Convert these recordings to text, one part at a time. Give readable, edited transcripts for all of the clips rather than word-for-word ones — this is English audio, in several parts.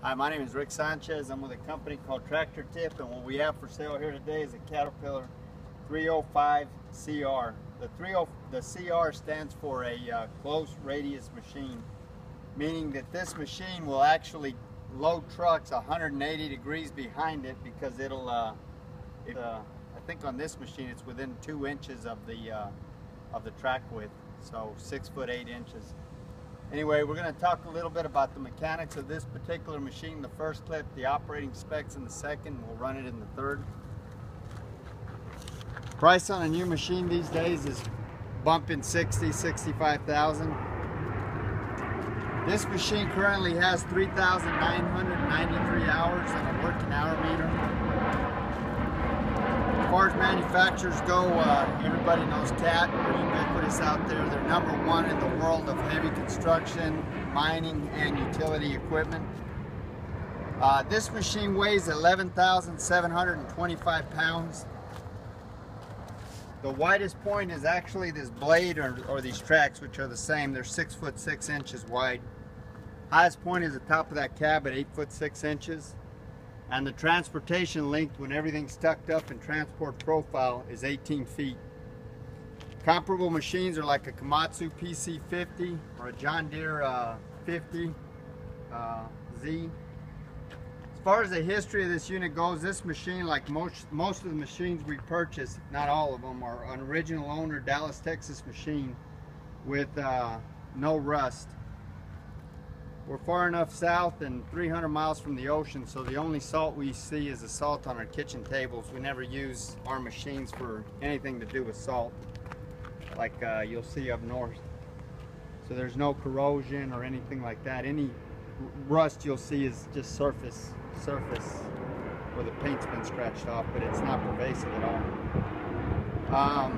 Hi, my name is Rick Sanchez. I'm with a company called Tractor Tip, and what we have for sale here today is a Caterpillar 305 CR. The CR stands for a close radius machine, meaning that this machine will actually load trucks 180 degrees behind it, because I think on this machine it's within 2 inches of the track width, so 6 foot 8 inches. Anyway, we're going to talk a little bit about the mechanics of this particular machine in the first clip, the operating specs in the second. We'll run it in the third. Price on a new machine these days is bumping 60, 65,000. This machine currently has 3,993 hours on a working hour meter. As far as manufacturers go, everybody knows Cat. They're ubiquitous out there. They're #1 in the world of heavy construction, mining, and utility equipment. This machine weighs 11,725 pounds. The widest point is actually this blade or these tracks, which are the same. They're 6 foot 6 inches wide. Highest point is the top of that cab at 8 foot 6 inches. And the transportation length, when everything's tucked up in transport profile, is 18 feet. Comparable machines are like a Komatsu PC50 or a John Deere 50 Z. As far as the history of this unit goes, this machine, like most of the machines we purchase, not all of them, are an original owner Dallas, Texas machine with no rust. We're far enough south and 300 miles from the ocean, so the only salt we see is the salt on our kitchen tables. We never use our machines for anything to do with salt, like you'll see up north. So there's no corrosion or anything like that. Any rust you'll see is just surface where the paint's been scratched off, but it's not pervasive at all.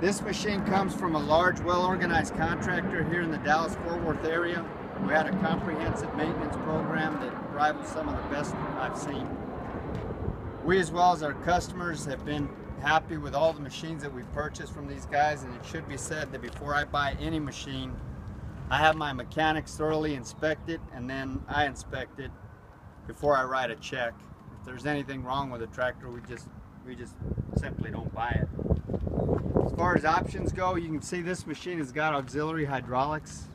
This machine comes from a large, well-organized contractor here in the Dallas-Fort Worth area. We had a comprehensive maintenance program that rivals some of the best I've seen. We, as well as our customers, have been happy with all the machines that we purchased from these guys, and it should be said that before I buy any machine, I have my mechanics thoroughly inspect it, and then I inspect it before I write a check. If there's anything wrong with a tractor, we just simply don't buy it. As far as options go, you can see this machine has got auxiliary hydraulics.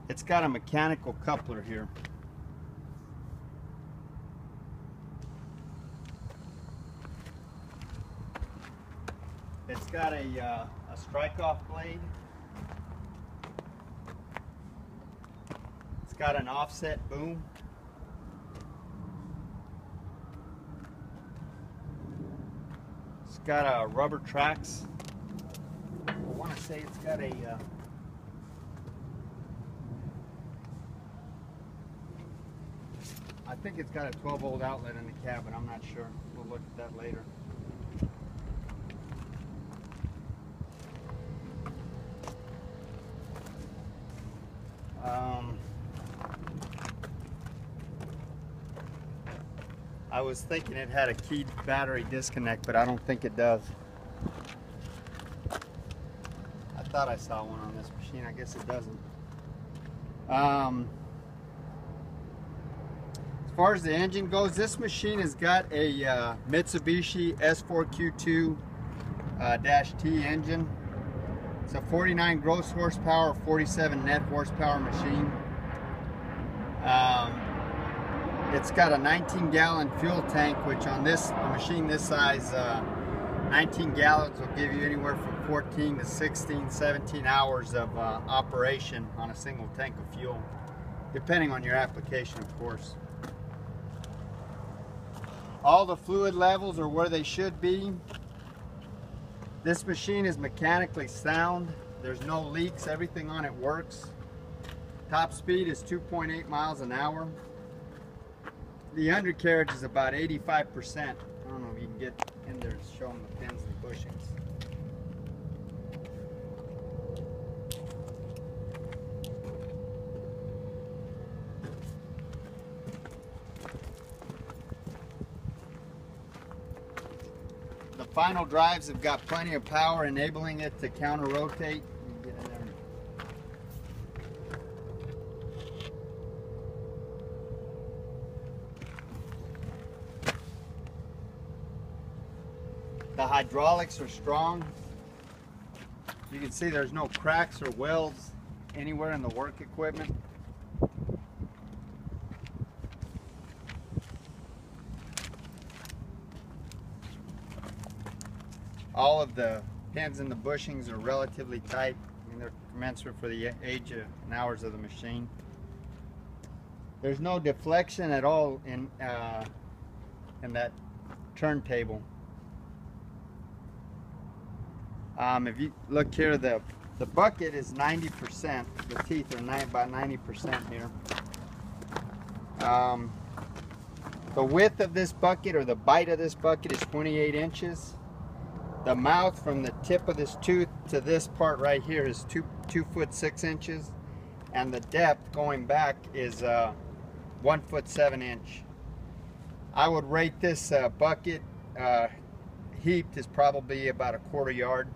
It's got a mechanical coupler here. It's got a strike-off blade. It's got an offset boom. It's got rubber tracks. I want to say it's got a I think it's got a 12-volt outlet in the cabin. I'm not sure. We'll look at that later. I was thinking it had a keyed battery disconnect, but I don't think it does. I thought I saw one on this machine. I guess it doesn't. As far as the engine goes, this machine has got a Mitsubishi S4Q2-T engine. It's a 49 gross horsepower, 47 net horsepower machine. It's got a 19-gallon fuel tank, which on a machine this size, 19 gallons will give you anywhere from 14 to 16, 17 hours of operation on a single tank of fuel, depending on your application, of course. All the fluid levels are where they should be. This machine is mechanically sound. There's no leaks. Everything on it works. Top speed is 2.8 miles an hour. The undercarriage is about 85%. I don't know if you can get in there and show them the pins and bushings. The final drives have got plenty of power, enabling it to counter rotate. Get in there. The hydraulics are strong. You can see there's no cracks or welds anywhere in the work equipment. All of the pins and the bushings are relatively tight. I mean, they're commensurate for the age and hours of the machine. There's no deflection at all in that turntable. If you look here, the bucket is 90%. The teeth are about 90% here. The width of this bucket, or the bite of this bucket, is 28 inches. The mouth from the tip of this tooth to this part right here is 2 foot 6 inches, and the depth going back is 1 foot 7 inch. I would rate this bucket heaped is probably about a 1/4 yard.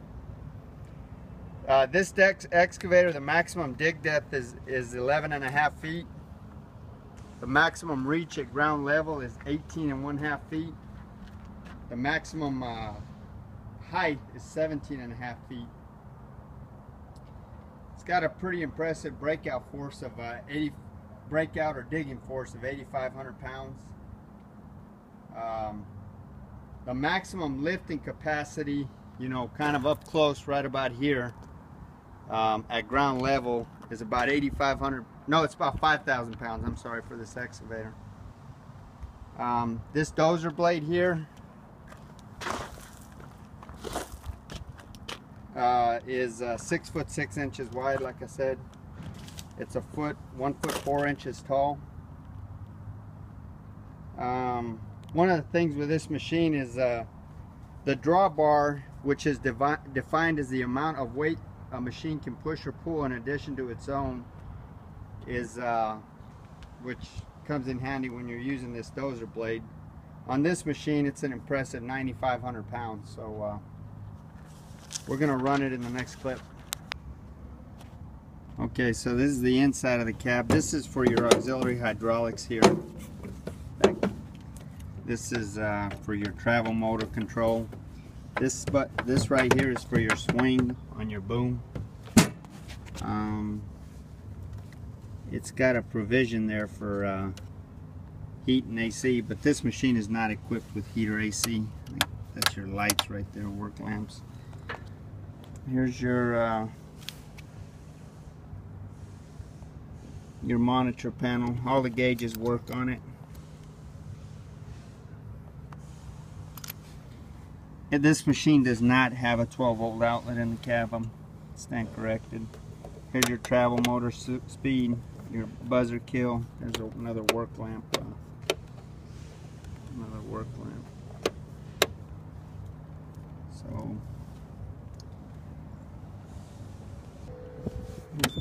This excavator, the maximum dig depth is 11.5 feet. The maximum reach at ground level is 18.5 feet. The maximum height is 17.5 feet. It's got a pretty impressive breakout force of breakout or digging force of 8,500 pounds. The maximum lifting capacity, you know, kind of up close right about here at ground level is about 8,500. No, it's about 5,000 pounds. I'm sorry, for this excavator. This dozer blade here is 6 foot 6 inches wide. Like I said, it's 1 foot 4 inches tall. One of the things with this machine is the drawbar, which is defined as the amount of weight a machine can push or pull in addition to its own, is which comes in handy when you're using this dozer blade. On this machine, it's an impressive 9,500 pounds. So we're gonna run it in the next clip. Okay, so this is the inside of the cab. This is for your auxiliary hydraulics here. This is for your travel motor control. This right here is for your swing on your boom. It's got a provision there for heat and AC, but this machine is not equipped with heat or AC. That's your lights right there, work lamps. Here's your monitor panel. All the gauges work on it. And this machine does not have a 12-volt outlet in the cab. I'm stand corrected. Here's your travel motor speed, your buzzer kill. There's another work lamp. Another work lamp. So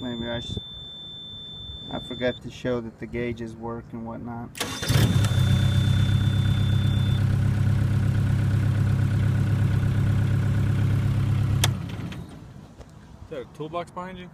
maybe I forgot to show that the gauges work and whatnot. Is that a toolbox behind you?